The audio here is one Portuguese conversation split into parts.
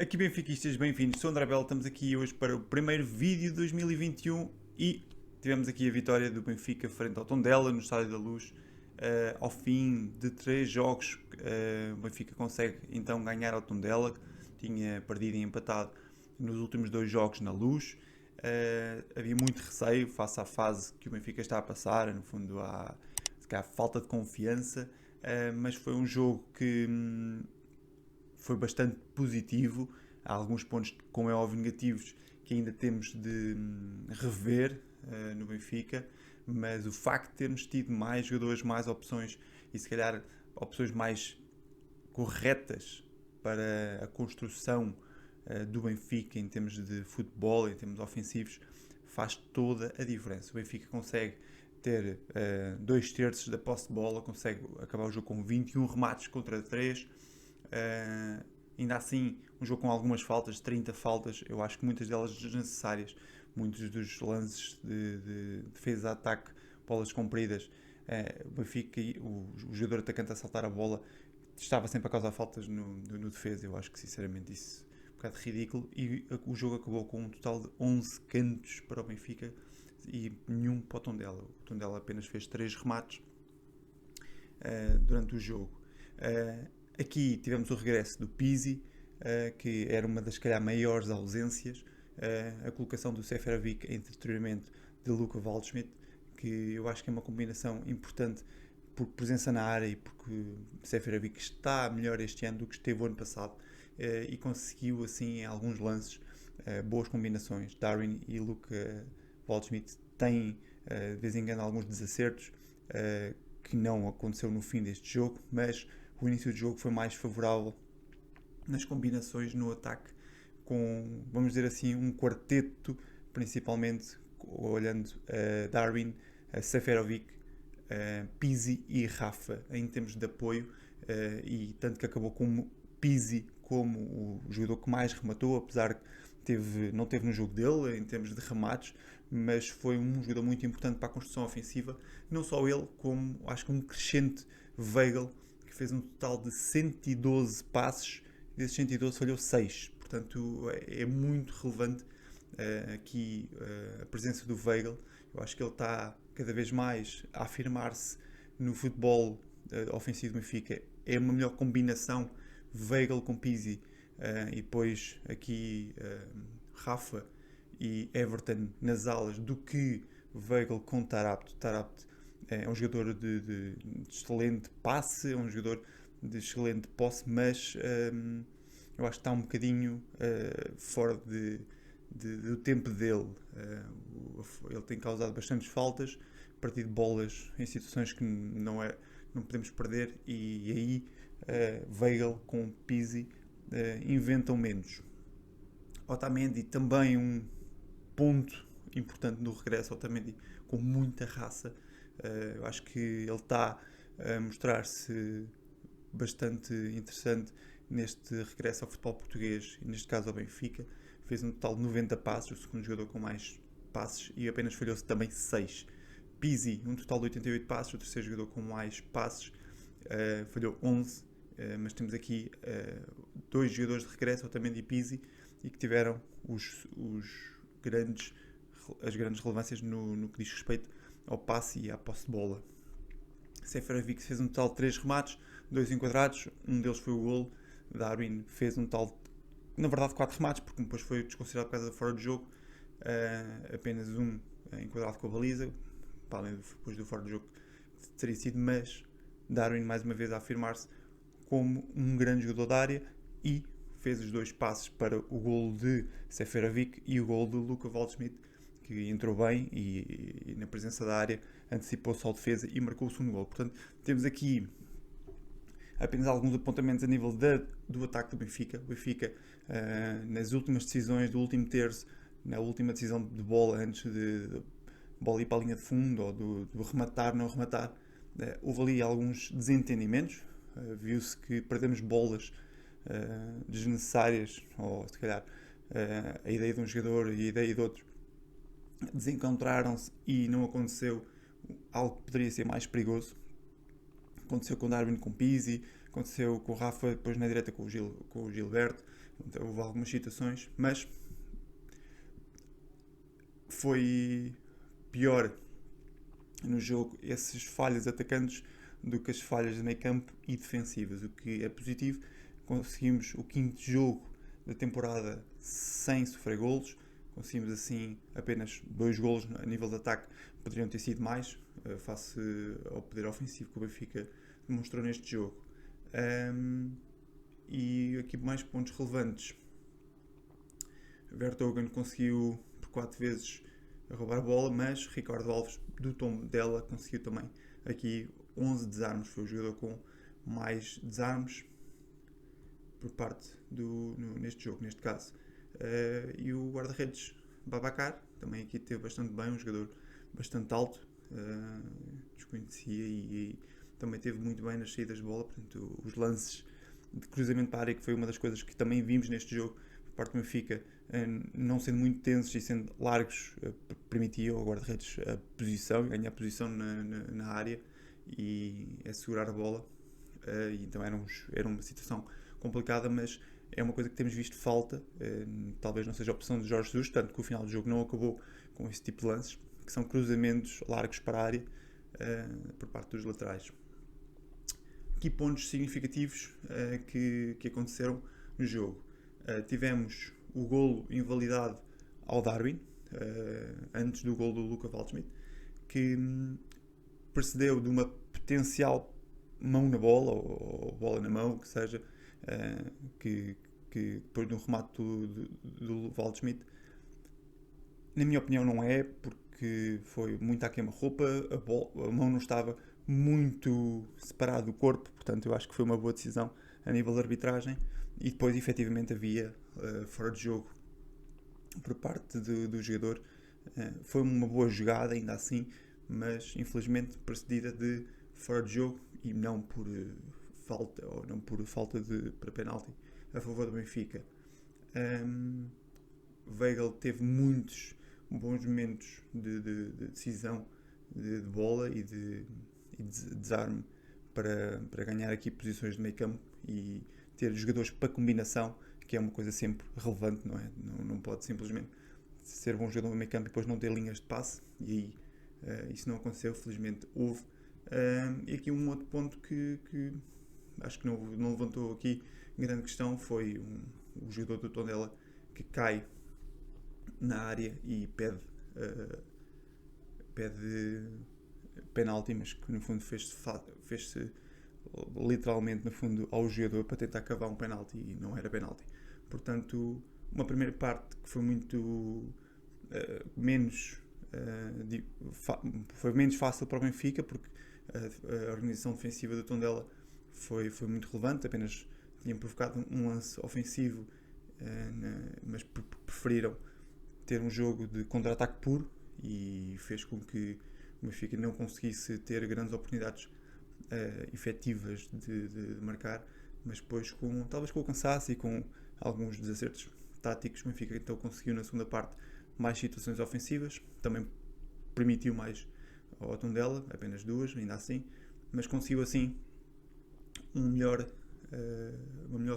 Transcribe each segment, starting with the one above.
Aqui benfiquistas, bem-vindos, sou o André Belo, estamos aqui hoje para o primeiro vídeo de 2021 e tivemos aqui a vitória do Benfica frente ao Tondela no Estádio da Luz. Ao fim de 3 jogos, o Benfica consegue então ganhar ao Tondela, que tinha perdido e empatado nos últimos 2 jogos na Luz. Havia muito receio face à fase que o Benfica está a passar, no fundo há falta de confiança, mas foi um jogo que foi bastante positivo. Há alguns pontos, como é óbvio, negativos que ainda temos de rever no Benfica, mas o facto de termos tido mais jogadores, mais opções e se calhar opções mais corretas para a construção do Benfica em termos de futebol, em termos ofensivos, faz toda a diferença. O Benfica consegue ter 2/3 da posse de bola, consegue acabar o jogo com 21 remates contra 3. Ainda assim, um jogo com algumas faltas, 30 faltas, eu acho que muitas delas desnecessárias. Muitos dos lances de defesa-ataque, bolas compridas, o Benfica, o jogador atacante a saltar a bola, estava sempre a causar faltas no defesa. Eu acho que sinceramente isso é um bocado ridículo. E o jogo acabou com um total de 11 cantos para o Benfica e nenhum para o Tondela. O Tondela apenas fez 3 remates durante o jogo. Aqui tivemos o regresso do Pizzi, que era uma das, calhar, maiores ausências. A colocação do Seferovic em detrimento de Luka Waldschmidt, que eu acho que é uma combinação importante por presença na área e porque Seferovic está melhor este ano do que esteve o ano passado e conseguiu, assim, em alguns lances, boas combinações. Darwin e Luka Waldschmidt têm, de vez em quando, alguns desacertos que não aconteceu no fim deste jogo, mas o início do jogo foi mais favorável nas combinações no ataque, com, vamos dizer assim, um quarteto, principalmente olhando Darwin, Seferovic, Pizzi e Rafa em termos de apoio, e tanto que acabou com Pizzi como o jogador que mais rematou, apesar que não teve no jogo dele em termos de remates, mas foi um jogador muito importante para a construção ofensiva. Não só ele, como acho que um crescente Weigl, que fez um total de 112 passes, desses 112 falhou 6. Portanto, é muito relevante aqui a presença do Weigl. Eu acho que ele está cada vez mais a afirmar-se no futebol ofensivo do Benfica. É uma melhor combinação Weigl com Pizzi e depois aqui Rafa e Everton nas alas do que Weigl com Taarabt. Taarabt é um jogador de excelente passe, é um jogador de excelente posse, mas eu acho que está um bocadinho fora do tempo dele. Ele tem causado bastantes faltas, partido de bolas em situações que não podemos perder, e aí Weigl com Pizzi inventam menos. Otamendi também um ponto importante no regresso. Otamendi com muita raça. Eu acho que ele está a mostrar-se bastante interessante neste regresso ao futebol português e neste caso ao Benfica. Fez um total de 90 passes, o segundo jogador com mais passes, e apenas falhou-se também 6. Pizzi, um total de 88 passes, o terceiro jogador com mais passes, falhou 11, mas temos aqui dois jogadores de regresso, Otamendi e Pizzi, e que tiveram as grandes relevâncias no que diz respeito ao passe e à posse de bola. Seferovic fez um total de 3 remates, 2 enquadrados, um deles foi o golo. Darwin fez um total de, na verdade, 4 remates, porque depois foi desconsiderado por causa de fora de jogo, apenas um enquadrado com a baliza, para além depois do fora de jogo que teria sido, mas Darwin mais uma vez a afirmar-se como um grande jogador da área e fez os 2 passes para o golo de Seferovic e o golo de Luka Waldschmidt, que entrou bem e na presença da área antecipou-se ao defesa e marcou o segundo golo. Portanto, temos aqui apenas alguns apontamentos a nível do ataque do Benfica. O Benfica, nas últimas decisões do último terço, na última decisão de bola, antes de bola ir para a linha de fundo ou do rematar, não rematar, houve ali alguns desentendimentos. Viu-se que perdemos bolas desnecessárias, ou se calhar a ideia de um jogador e a ideia de outro desencontraram-se e não aconteceu algo que poderia ser mais perigoso. Aconteceu com Darwin com Pizzi, aconteceu com o Rafa depois na direita com o Gilberto, Então, houve algumas situações, mas foi pior no jogo essas falhas atacantes do que as falhas de meio campo e defensivas, o que é positivo. Conseguimos o quinto jogo da temporada sem sofrer golos, conseguimos assim apenas 2 golos a nível de ataque, poderiam ter sido mais, face ao poder ofensivo que o Benfica demonstrou neste jogo. E aqui mais pontos relevantes. Vertonghen conseguiu por 4 vezes roubar a bola, mas Ricardo Alves do Tondela conseguiu também aqui 11 desarmes, foi o jogador com mais desarmes por parte neste jogo, neste caso. E o guarda-redes Babacar também aqui teve bastante bem, um jogador bastante alto, desconhecia e também teve muito bem nas saídas de bola, portanto os lances de cruzamento para a área, que foi uma das coisas que também vimos neste jogo por parte do Benfica, não sendo muito tensos e sendo largos, permitia ao guarda-redes a posição, ganhar posição na área e assegurar a bola. E então era uma situação complicada, mas é uma coisa que temos visto falta. Talvez não seja a opção de Jorge Jesus, tanto que o final do jogo não acabou com esse tipo de lances, que são cruzamentos largos para a área por parte dos laterais. Aqui pontos significativos que aconteceram no jogo. Tivemos o golo invalidado ao Darwin, antes do golo do Luca Waldschmidt, que precedeu de uma potencial mão na bola, ou bola na mão, que seja, que depois de um remate do Waldschmidt. Na minha opinião não é, porque foi muito à queima-roupa, a mão não estava muito separada do corpo, portanto eu acho que foi uma boa decisão a nível de arbitragem, e depois efetivamente havia fora de jogo por parte do jogador. Foi uma boa jogada ainda assim, mas infelizmente precedida de fora de jogo e não por falta, ou não por falta para penalti a favor do Benfica. Weigl teve muitos bons momentos de decisão de bola e de desarme para ganhar aqui posições de meio campo e ter jogadores para combinação, que é uma coisa sempre relevante, não é? Não pode simplesmente ser bom jogador no meio campo e depois não ter linhas de passe, e aí isso não aconteceu, felizmente houve. E aqui um outro ponto que acho que não levantou aqui grande questão foi o jogador do Tondela que cai na área e pede penalti, mas que no fundo fez-se literalmente no fundo ao jogador para tentar cavar um penalti e não era penalti. Portanto, uma primeira parte que foi muito foi menos fácil para o Benfica, porque a organização defensiva do Tondela foi muito relevante, apenas tinham provocado um lance ofensivo, mas preferiram ter um jogo de contra-ataque puro e fez com que o Benfica não conseguisse ter grandes oportunidades efetivas de marcar, mas depois talvez com o cansaço e com alguns desacertos táticos, o Benfica então conseguiu na segunda parte mais situações ofensivas, também permitiu mais ao Tondela, apenas 2, ainda assim, mas conseguiu assim uma melhor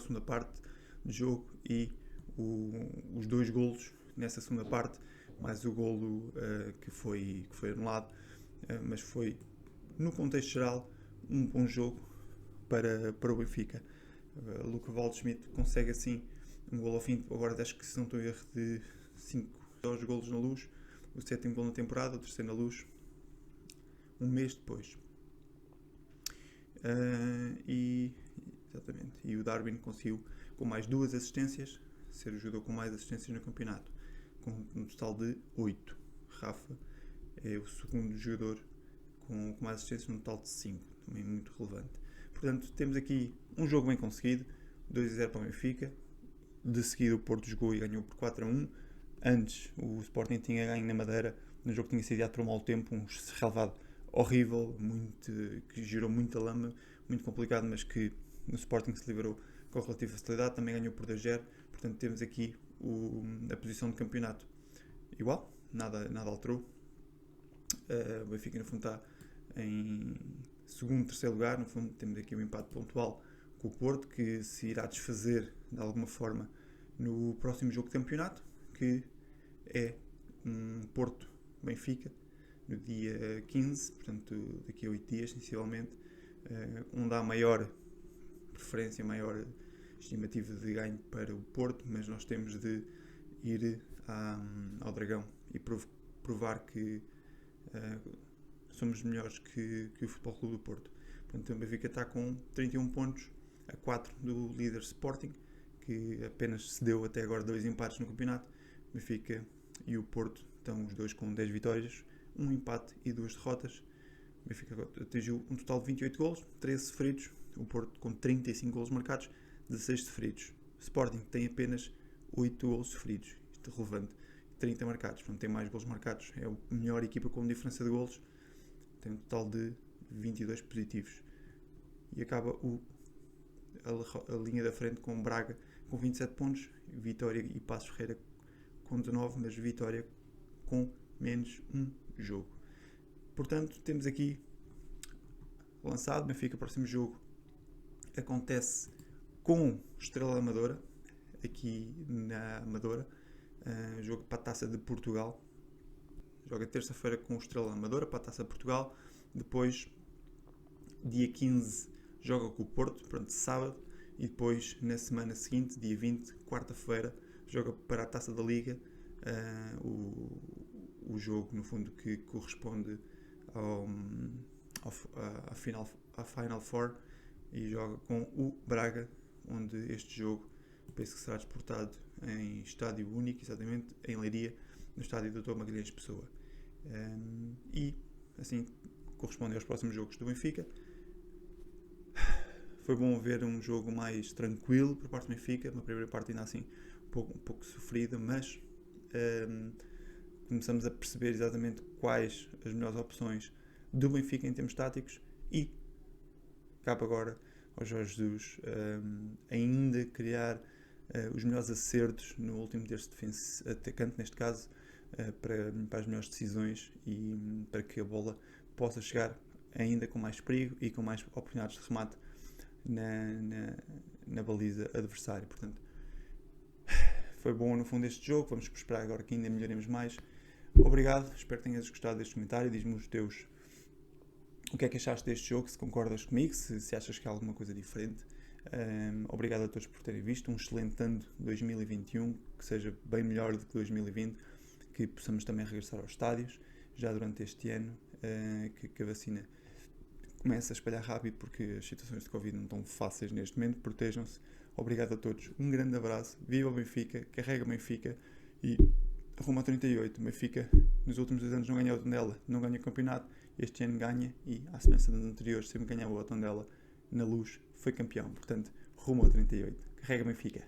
segunda parte de jogo e os 2 golos nessa segunda parte, mais o golo que foi anulado, mas foi, no contexto geral, um bom jogo para o Benfica. Luca Waldschmidt consegue assim um golo ao fim, agora acho que, se não estou a erro, de 5 golos na Luz, o 7º golo na temporada, o 3º na Luz, um mês depois. Exatamente. E o Darwin conseguiu, com mais 2 assistências, ser o jogador com mais assistências no campeonato, com um total de 8. Rafa é o segundo jogador com mais assistências, no total de 5, também muito relevante. Portanto, temos aqui um jogo bem conseguido, 2-0 para o Benfica. De seguida o Porto jogou e ganhou por 4-1. Antes o Sporting tinha ganho na Madeira, no jogo que tinha sido adiado por um mau tempo, um relevado horrível, que gerou muita lama, muito complicado, mas que o Sporting se livrou com relativa facilidade. Também ganhou por 2-0, portanto temos aqui a posição de campeonato igual, nada alterou. O Benfica no fundo está em segundo, terceiro lugar. No fundo temos aqui um empate pontual com o Porto, que se irá desfazer de alguma forma no próximo jogo de campeonato, que é Porto-Benfica, no dia 15, portanto daqui a 8 dias, sensivelmente, onde há maior preferência, maior estimativa de ganho para o Porto, mas nós temos de ir ao Dragão e provar que somos melhores que o Futebol Clube do Porto. Portanto, o Benfica está com 31 pontos, a 4 do líder Sporting, que apenas cedeu até agora 2 empates no campeonato. O Benfica e o Porto estão os dois com 10 vitórias, 1 empate e 2 derrotas. O Benfica atingiu um total de 28 golos, 13 sofridos. O Porto com 35 golos marcados, 16 sofridos. O Sporting tem apenas 8 golos sofridos, isto é relevante, 30 marcados, portanto tem mais golos marcados. É a melhor equipa com diferença de golos, tem um total de 22 positivos. E acaba a linha da frente com Braga com 27 pontos, Vitória e Passos Ferreira com 19, mas Vitória com menos um jogo. Portanto, temos aqui lançado. Benfica, próximo jogo acontece com Estrela Amadora, aqui na Amadora, jogo para a Taça de Portugal. Joga terça-feira com Estrela Amadora para a Taça de Portugal. Depois, dia 15, joga com o Porto, pronto, sábado. E depois, na semana seguinte, dia 20, quarta-feira, joga para a Taça da Liga, o jogo, no fundo, que corresponde à Final Four, e joga com o Braga, onde este jogo penso que será disputado em estádio único, exatamente, em Leiria, no estádio Dr. Magalhães Pessoa. E assim corresponde aos próximos jogos do Benfica. Foi bom ver um jogo mais tranquilo por parte do Benfica, uma primeira parte ainda assim um pouco sofrida, mas começamos a perceber exatamente quais as melhores opções do Benfica em termos táticos, e cabe agora ao Jorge Jesus ainda criar os melhores acertos no último terço de atacante, neste caso, para as melhores decisões e para que a bola possa chegar ainda com mais perigo e com mais oportunidades de remate na baliza adversária. Portanto, foi bom no fundo este jogo. Vamos esperar agora que ainda melhoremos mais. Obrigado, espero que tenhas gostado deste comentário. Diz-me o que é que achaste deste jogo, se concordas comigo, se achas que há alguma coisa diferente. Obrigado a todos por terem visto. Um excelente ano de 2021, que seja bem melhor do que 2020, que possamos também regressar aos estádios já durante este ano, que a vacina comece a espalhar rápido, porque as situações de Covid não estão fáceis neste momento. Protejam-se. Obrigado a todos, um grande abraço, viva o Benfica, carrega o Benfica e rumo a 38. O Benfica nos últimos 2 anos não ganhou o Tondela, não ganha o campeonato, este ano ganha, e à semelhança dos anteriores sempre ganhava o Tondela na Luz, foi campeão. Portanto, rumo a 38, carrega o Benfica.